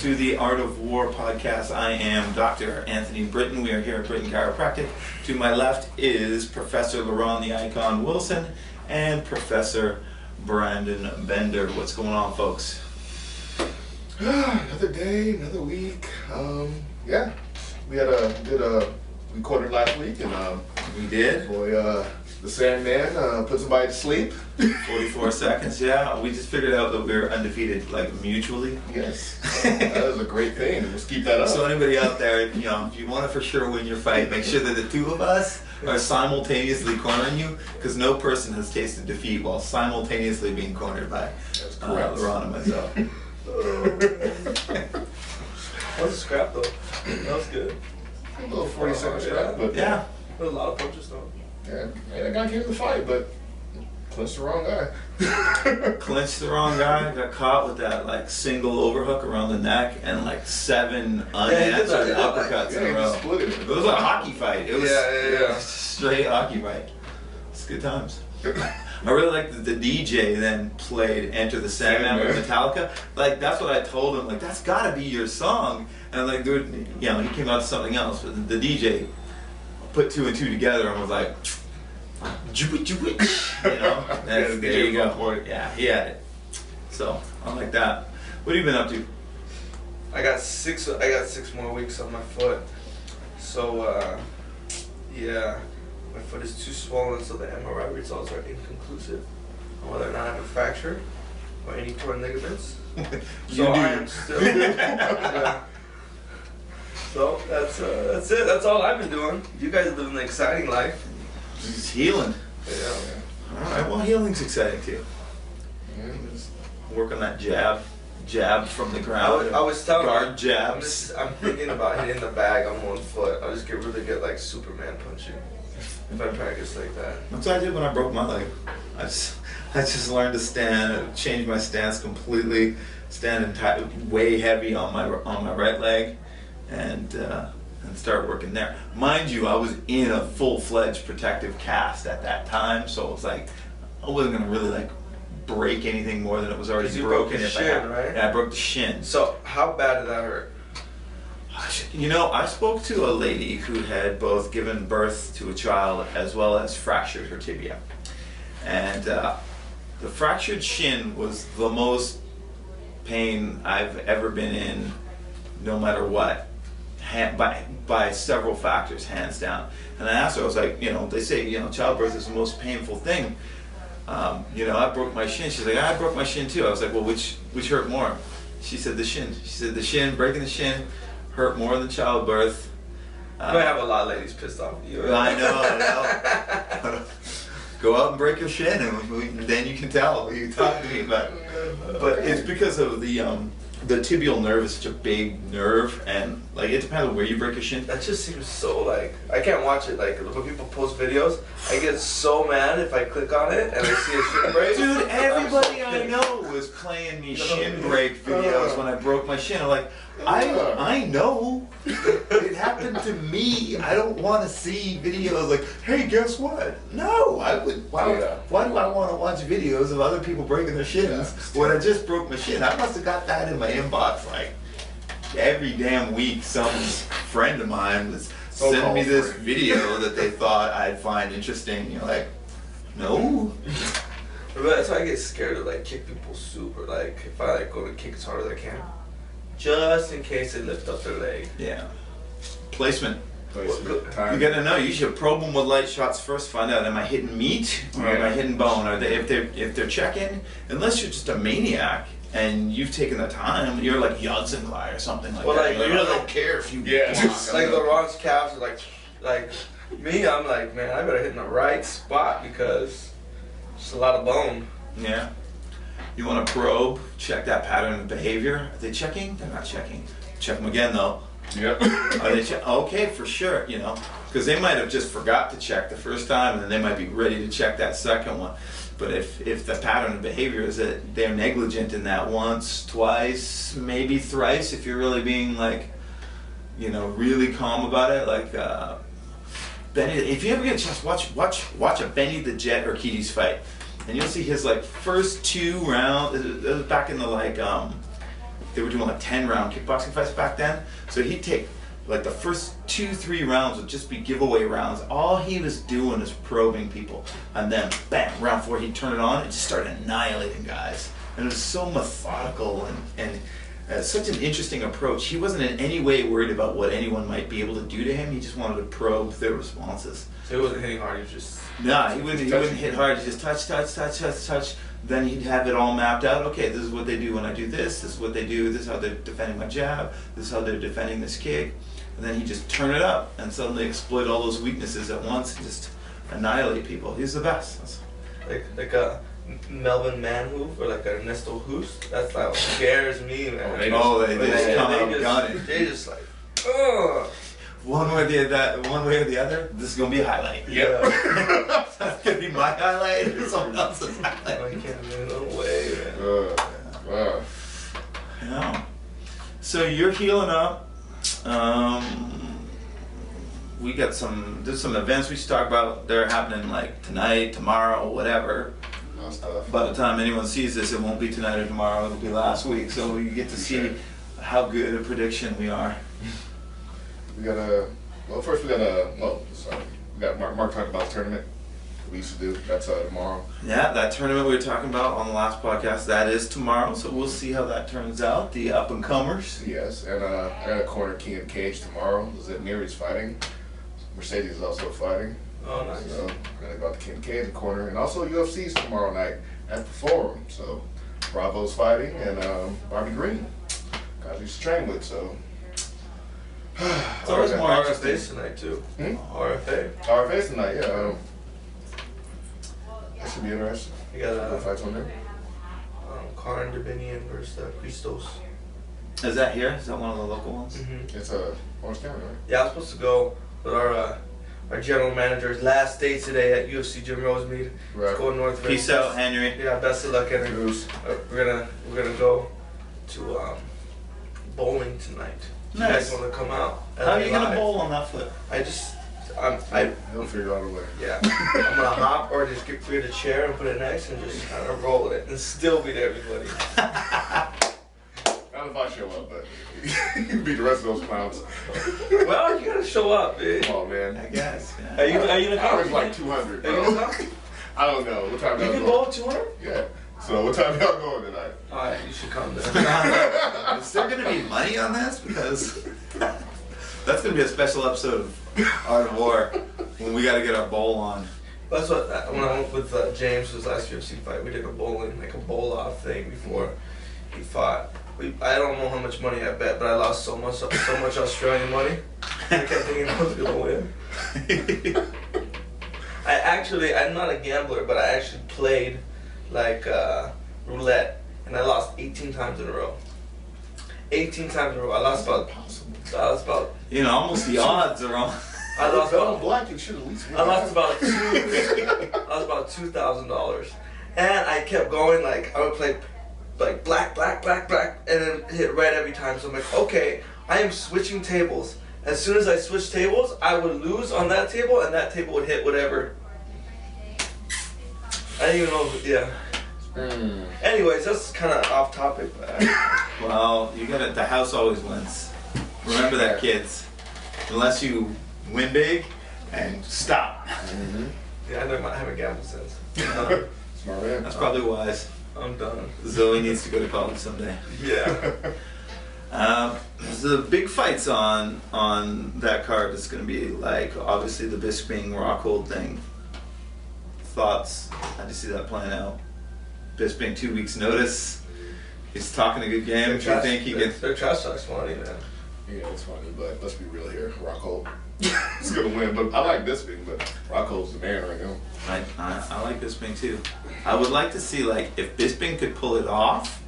to the Art of War podcast. I am Dr. Anthony Britton. We are here at Britton Chiropractic. To my left is Professor Liron the Icon Wilson and Professor Brandon Bender. What's going on, folks? Another day, another week. Yeah, we had we recorded last week, and We did. boy, the Sandman put somebody to sleep. 44 seconds, yeah. We just figured out that we were undefeated, like, mutually. Yes, that is a great thing. Let's keep that up. So anybody out there, if you want to for sure win your fight, make sure that the two of us are simultaneously cornering you, because no person has tasted defeat while simultaneously being cornered by Liron and myself. That was a scrap though. That was good. A little 40-second scrap, but Yeah. There were a lot of punches though. yeah, that guy came to fight, but clinched the wrong guy. Clinched the wrong guy, got caught with that like single overhook around the neck and like 7 unanswered uppercuts in a Yeah, he row. split it. It was a hockey fight. It was Yeah. straight hockey fight. It's good times. I really like that the DJ then played Enter the Sandman with Metallica. Like, that's what I told him. Like, that's gotta be your song. And like, dude, he came out to something else. But the DJ put 2 and 2 together and was like, there you go. Yeah, he had it. So I like that. What have you been up to? I got 6 more weeks on my foot. So yeah. My foot is too swollen, so the MRI results are inconclusive on whether or not I have a fracture or any torn ligaments. So I am still. Yeah. So that's it. That's all I've been doing. You guys are living an exciting life. Just healing. Yeah. All right. Well, healing's exciting too. Yeah, Work on that jab from the ground. I was telling guard you, jabs. I'm thinking about hitting the bag on one foot. I'll just get really good, like Superman punching. If I practice like that. That's what I did when I broke my leg. I just learned to stand, change my stance completely, stand way heavy on my right leg, and start working there. Mind you, I was in a full-fledged protective cast at that time, so it was like I wasn't gonna really like break anything more than it was already 'Cause you broken. broke the shin, right? Yeah, I broke the shin. So how bad did that hurt? I spoke to a lady who had both given birth to a child as well as fractured her tibia. And the fractured shin was the most pain I've ever been in, no matter what, by several factors, hands down. And I asked her, I was like, they say, childbirth is the most painful thing. I broke my shin. She's like, I broke my shin too. I was like, well, which hurt more? She said the shin. She said the shin, breaking the shin, hurt more than childbirth. You might have a lot of ladies pissed off at you. I know. Go out and break your shin, and then you can tell. You talk to me, but it's because of the tibial nerve is such a big nerve, and like it depends on where you break your shin. That just seems so like I can't watch it. Like when people post videos, I get so mad if I click on it and I see a shin break. Dude, everybody I know was playing me shin break videos when I broke my shin. I'm like, I know. It happened to me. I don't want to see videos like, hey, guess what? No, I would. Why do I want to watch videos of other people breaking their shins when I just broke my shin? I must have got that in my inbox like every damn week. Some friend of mine was sending me this video that they thought I'd find interesting. You're like, no. But that's why I get scared to like kick people super. Like if I like go to kick as hard as I can, just in case they lift up their leg. Yeah. Placement. You Time. gotta know. You should probe them with light shots first. Find out, am I hitting meat or am I hitting bone? Are they if they're checking? Unless you're just a maniac and you've taken the time, you're like Yodzenglai or something like that. Like, I don't care if you. Just like Laron's calves are like me. I'm like, man, I better hit in the right spot because it's a lot of bone. Yeah. You want to probe, check that pattern of behavior. Are they checking? They're not checking. Check them again though. Yep. Are they okay, for sure, because they might have just forgot to check the first time and then they might be ready to check that second one. But if the pattern of behavior is that they're negligent in that once, twice, maybe thrice, if you're really being like, really calm about it, like Benny, if you ever get a chance, watch a Benny the Jet Urquidez fight, and you'll see his like first 2 rounds. It was back in the like they were doing like 10-round kickboxing fights back then. So he'd take like the first 2-3 rounds would just be giveaway rounds. All he was doing is probing people, and then bam, round 4 he'd turn it on and just start annihilating guys. And it was so methodical and such an interesting approach. He wasn't in any way worried about what anyone might be able to do to him. He just wanted to probe their responses. So he wasn't hitting hard. He was just. Nah, he wouldn't hit hard. He just touch. Then he'd have it all mapped out. Okay, this is what they do when I do this. This is what they do. This is how they're defending my jab. This is how they're defending this kick. And then he'd just turn it up and suddenly exploit all those weaknesses at once and just annihilate people. He's the best. Like a Melvin Manhoof or like a Ernesto Hoost. That's like what scares me, man. They just come out and gun it. They just like, ugh. One way or the other, this is gonna be a highlight. Yeah. That's gonna be my highlight or someone else's highlight. I can't, man. No way, man. Wow. Yeah. So you're healing up. We got there's some events we should talk about. They're happening like tonight, tomorrow, whatever. Stuff. By the time anyone sees this, it won't be tonight or tomorrow. It'll be last week. So you get to see how good a prediction we are. We got Mark talked about the tournament we used to do. That's tomorrow. Yeah, that tournament we were talking about on the last podcast, that is tomorrow. So we'll see how that turns out. The up and comers. Yes, and I got a corner King of the Cage tomorrow. Zedmiri's fighting. Mercedes is also fighting. Oh, nice. So we're gonna go out to King of the Cage, the corner, and also UFC's tomorrow night at the Forum. So Bravo's fighting and Bobby Green. Guys we used to train with, so. It's always more RFAs tonight too. RFA's tonight, yeah. That should be interesting. You got fights on there. Karin Dubinian versus Christos. Is that here? Is that one of the local ones? Mm-hmm. It's Orange County, right? Yeah, I was supposed to go, but our general manager's last day today at UFC Jim Rosemead. Right. Let's go north. Peace out, Henry. Yeah, best of luck, Henry. We're gonna go to bowling tonight. If you guys want to come out? How are you gonna bowl on that foot? He'll figure out a way. Yeah, I'm gonna hop or just get a chair and put it next and just kind of roll with it and still beat everybody. Not if I show up, but you beat the rest of those clowns. Well, you gotta show up, man. Come on, man. I guess. Are you gonna come? I was like 200. Are you gonna come? I don't know. What time You y'all can going? bowl 200? Yeah. So what time y'all going tonight? Alright, you should come then. Is there gonna be money on this? Because that's gonna be a special episode of Art of War when we gotta get our bowl on. That's what when I went with James for his last UFC fight, we did a bowling, like a bowl off thing before he fought. I don't know how much money I bet, but I lost so much Australian money. I kept thinking I was gonna win. I'm not a gambler, but I actually played like roulette, and I lost 18 times in a row. 18 times in a row. I lost about. You know, almost the odds are on. I lost about black. You should at least. I lost about $2,000, and I kept going. Like I would play, like black, and then hit red every time. So I'm like, okay, I am switching tables. As soon as I switched tables, I would lose on that table, and that table would hit whatever. I didn't even know. Yeah. Anyways, that's kind of off topic. Well, you got it. The house always wins. Remember that, kids. Unless you win big and stop. Yeah, I haven't gambled since. Smart man. That's probably wise. I'm done. Zoe needs to go to college someday. Yeah. The big fights on that card is going to be like obviously the Bisping Rockhold thing. Thoughts? How do you see that playing out? Bisping 2 weeks notice. He's talking a good game. Do you think he gets? Their trash talk's funny, man. Yeah, it's funny, but let's be real here. Rockhold is gonna win, but I like Bisping, but Rockhold's the man right now. I like Bisping too. I would like to see like if Bisping could pull it off.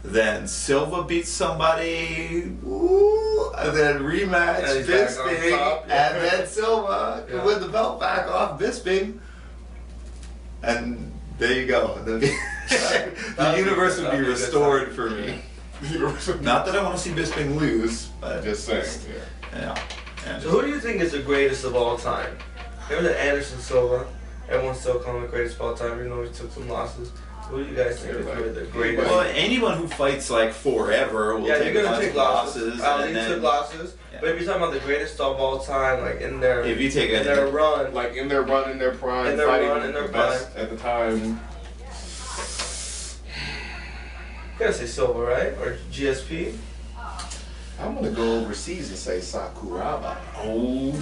Then Silva beats somebody, and then rematch Bisping, and then Silva can win the belt back off Bisping. And there you go. The universe would be restored for me. Not that I want to see Bisping lose, but just saying. Yeah. So who do you think is the greatest of all time? Remember that Anderson Silva? Everyone's still calling him the greatest of all time, even though he took some losses. Who do you guys think is really the greatest? Well, anyone who fights like forever will take a bunch of losses. Ali took losses. Yeah. But if you're talking about the greatest of all time, like in their If you take their run, Like in their run, in their prime, in their fighting run, in their the best at the time. you gotta say Silva, right? Or GSP? I'm gonna go overseas and say Sakuraba. Oh,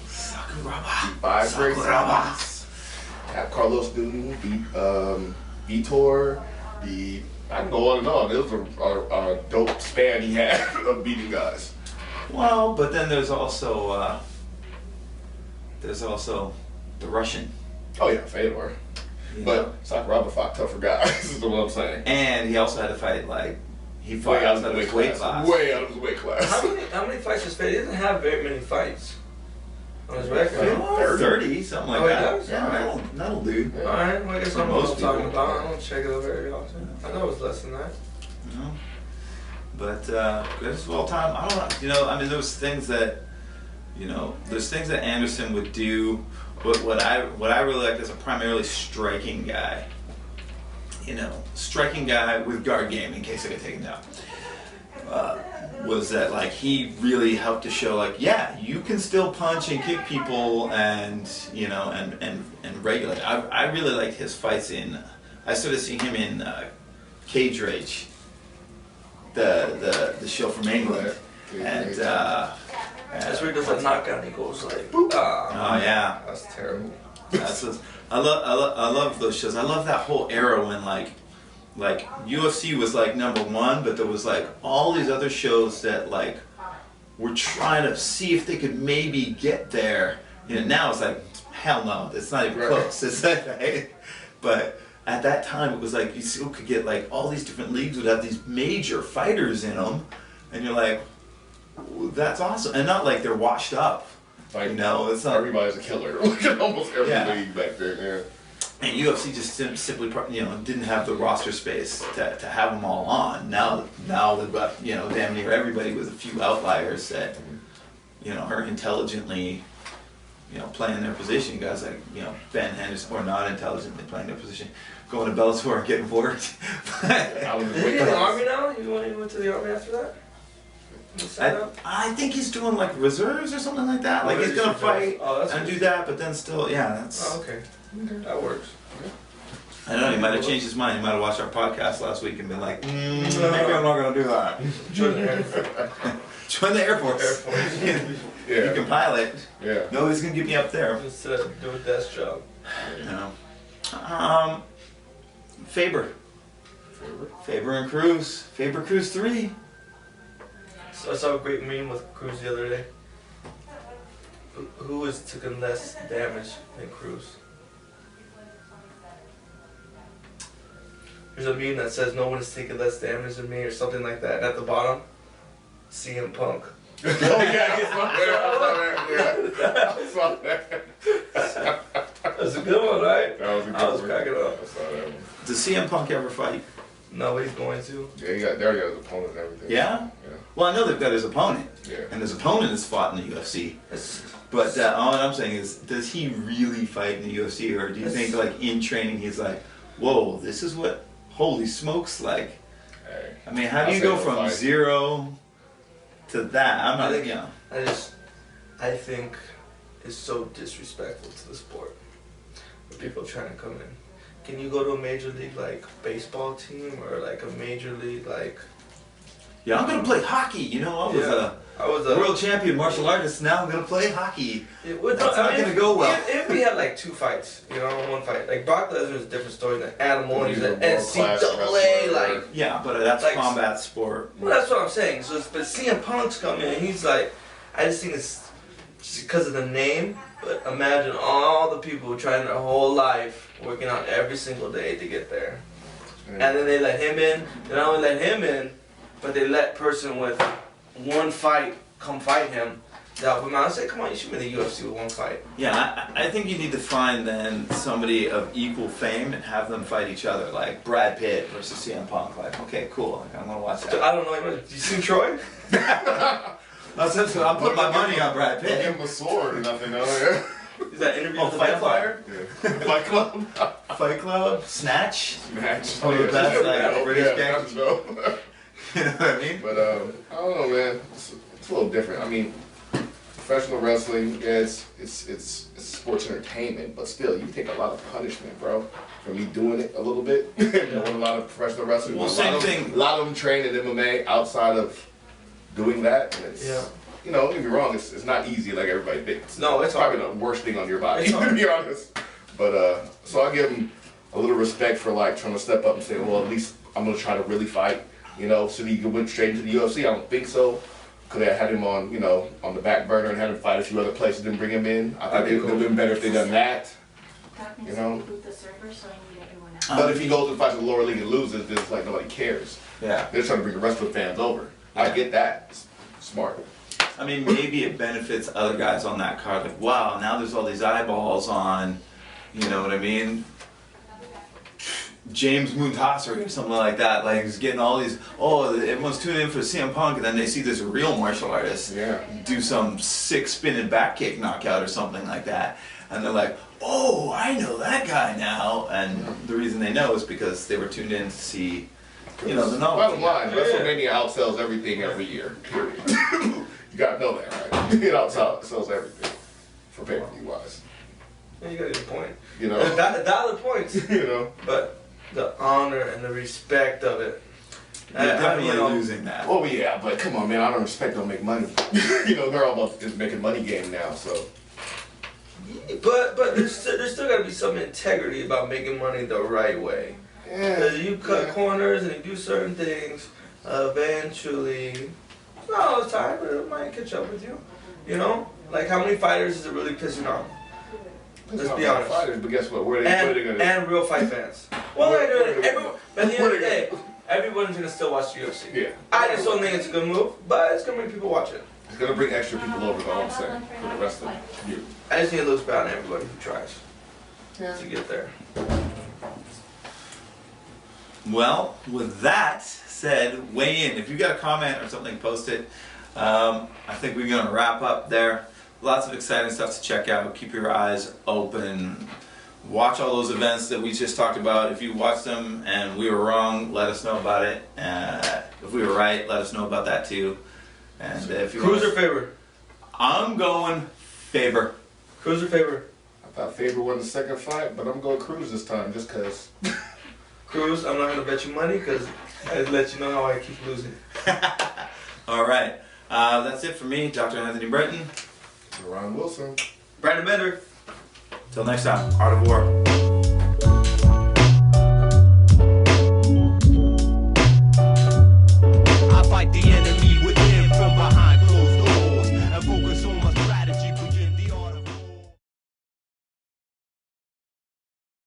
Sakuraba. 5 great fights. Have Carlos Newton beat Vitor. I can go on and on. It was a dope span he had of beating guys. Well, but then there's also the Russian. Oh yeah, Fedor. You know? But Sakuraba fought tougher guys. Is what I'm saying. And he also had to fight he fought Way out of outside the of his weight class. Way out of his weight class. How many fights does Fedor? He doesn't have very many fights on his record. Yeah. 30, something like Oh, he that. does? Yeah, Alright. that'll do. Yeah. Alright, well I guess For I don't know what most I'm talking people. about. I don't check it out very often. I know it's less than that. You know? But greatest of all time, I don't know. You know, I mean, there's things that Anderson would do. But what I really like is a primarily striking guy. You know, striking guy with guard game in case I get taken down. Was that like he really helped to show like, yeah, you can still punch and kick people and you know and regulate. I really liked his fights I started seeing him in Cage Rage, the show from England, and That's where he does that knockout and he goes like, oh yeah, that's terrible. I love those shows. I love that whole era when like UFC was like #1, but there was like all these other shows that like were trying to see if they could maybe get there. You know, now it's like hell no, it's not even close. It's like, right? But at that time it was like you still could get like all these different leagues would have these major fighters in them, and you're like, that's awesome, and not like they're washed up. Like, you know, it's not everybody's a killer. Look at almost every Yeah. league back there. Yeah. And UFC just simply, you know, didn't have the roster space to have them all on. Now they've got, you know, damn near everybody with a few outliers that, you know, are intelligently, you know, playing their position. Guys like, you know, Ben Henderson, or not intelligently playing their position, going to Bellator and getting worked. I was Is he in the army now? You went to the army after that? I think he's doing like reserves or something like that. Like he's gonna fight and do that, but then still, yeah, that's. Oh, okay. That works. I don't know. He might have changed his mind. He might have watched our podcast last week and been like, maybe I'm not gonna do that. Join the Air Force. Join the Air Force. Air Force. You can pilot. Yeah. Nobody's gonna get me up there. Just do a desk job. You know. Faber and Cruz. Faber Cruz 3. So I saw a great meme with Cruz the other day. Who has taken less damage than Cruz? There's a meme that says no one has taken less damage than me or something like that. And at the bottom, CM Punk. Oh yeah, I saw that. That's a good one, right? That was a good I was one. cracking up. I saw that one. Does CM Punk ever fight? No, he's going to. Yeah, they already got his opponent and everything. Yeah? Yeah. Well, I know they've got his opponent. Yeah. And his opponent has fought in the UFC. But all I'm saying is, does he really fight in the UFC? Or do you think, like, in training, he's like, whoa, this is what holy smokes like? Hey. I mean, how do you go from 0 to that? I'm not, you know. I think it's so disrespectful to the sport. When people are trying to come in. Can you go to a major league like baseball team or like a major league like? Yeah, I'm gonna play hockey. You know, I was a world champion martial artist. Now I'm gonna play hockey. That's not gonna go well. If we had like 2 fights, you know, 1 fight, like Brock Lesnar is a different story than Adam Warren's an NCAA, like. Yeah, but that's like, combat sport. Well, that's what I'm saying. So, but CM Punk's coming and he's like, I just think it's just because of the name. But imagine all the people who tried their whole life working out every single day to get there. And then they let him in. They not only let him in, but they let person with 1 fight come fight him. That would I say, come on, you should be in the UFC with 1 fight. Yeah, I think you need to find then somebody of equal fame and have them fight each other, like Brad Pitt versus CM Punk. Like, okay, cool. Like, I'm gonna watch that. I don't know. Do you see Troy? I'm putting my money on Brad Don't give Pitt. him a sword or nothing. Oh, yeah. Is that interview Oh, with the Fight vampire? Yeah. Fight Club. Fight Club, Snatch. Match. One of the best, like, British gangs. You know what I mean? But I don't know, man. It's a little different. I mean, professional wrestling, yeah, it's sports entertainment, but still, you take a lot of punishment, bro. For me doing it a little bit, doing a lot of professional wrestling. Well, same thing. A lot of them train in MMA outside of doing that. And it's, you know, don't get me wrong, it's not easy like everybody thinks. No, it's probably the worst thing on your body, to be honest. But so I give them a little respect for like trying to step up and say, well, at least I'm gonna try to really fight. You know, so he went straight into the UFC. I don't think so. Could have had him on, you know, on the back burner and had him fight a few other places and bring him in. I think it would have been better if they done that. You know. But if he goes and fights in the lower league and loses, then it's like nobody cares. Yeah. They're trying to bring the rest of the fans over. I get that. It's smart. I mean, maybe it benefits other guys on that card. Like, wow, now there's all these eyeballs on, you know what I mean? James Muntasser or something like that. Like, he's getting all these, everyone's tuning in for CM Punk, and then they see this real martial artist do some sick spinning back kick knockout or something like that. And they're like, oh, I know that guy now. And the reason they know is because they were tuned in to see, you know, the novelty. Bottom line, WrestleMania outsells everything every year, period. You gotta know that, right? It outsells everything for pay-per-view wise. Yeah, you got a good point. You know? Valid points. You know? But the honor and the respect of it. You're definitely losing that. Oh yeah, but come on, man, I don't respect don't make money. You know, they're all about just making money game now, so. But there's still got to be some integrity about making money the right way. Yeah. You cut corners and you do certain things, eventually, not all the time, but it might catch up with you. You know? Like, how many fighters is it really pissing off? Let's be honest. Fighters, but guess what? What are they gonna do? And real fight fans. Well, they're doing it. At the end of the day, everyone's going to still watch the UFC. Yeah. I just don't think it's a good move, but it's going to make people watch it. It's gonna bring extra people over, is all I'm saying, for the rest of you. I just think it looks bad on everybody who tries to get there. Well, with that said, weigh in. If you got a comment or something, post it. I think we're going to wrap up there. Lots of exciting stuff to check out. Keep your eyes open. Watch all those events that we just talked about. If you watched them and we were wrong, let us know about it. If we were right, let us know about that too. And if you Cruz or Faber? I'm going Faber. Cruz or Faber? I thought Faber won the second fight, but I'm going Cruz this time, just cause. Cruz, I'm not going to bet you money because I'd let you know how I keep losing. All right. That's it for me, Dr. Anthony Britton. Liron Wilson. Brandon Bender. Till next time, Art of War.